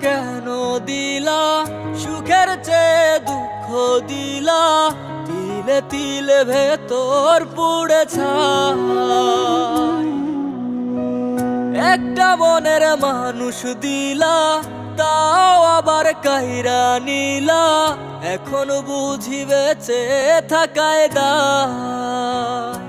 কেন দিলা সুখের চেয়ে দুঃখ দিলা, তিলে তিলে ভেতর পুড়ে ছাই। একটা মনের মানুষ দিলা, তাও আবার কাইরা নিলা, এখন বুঝি বেঁচে থাকায় দায়।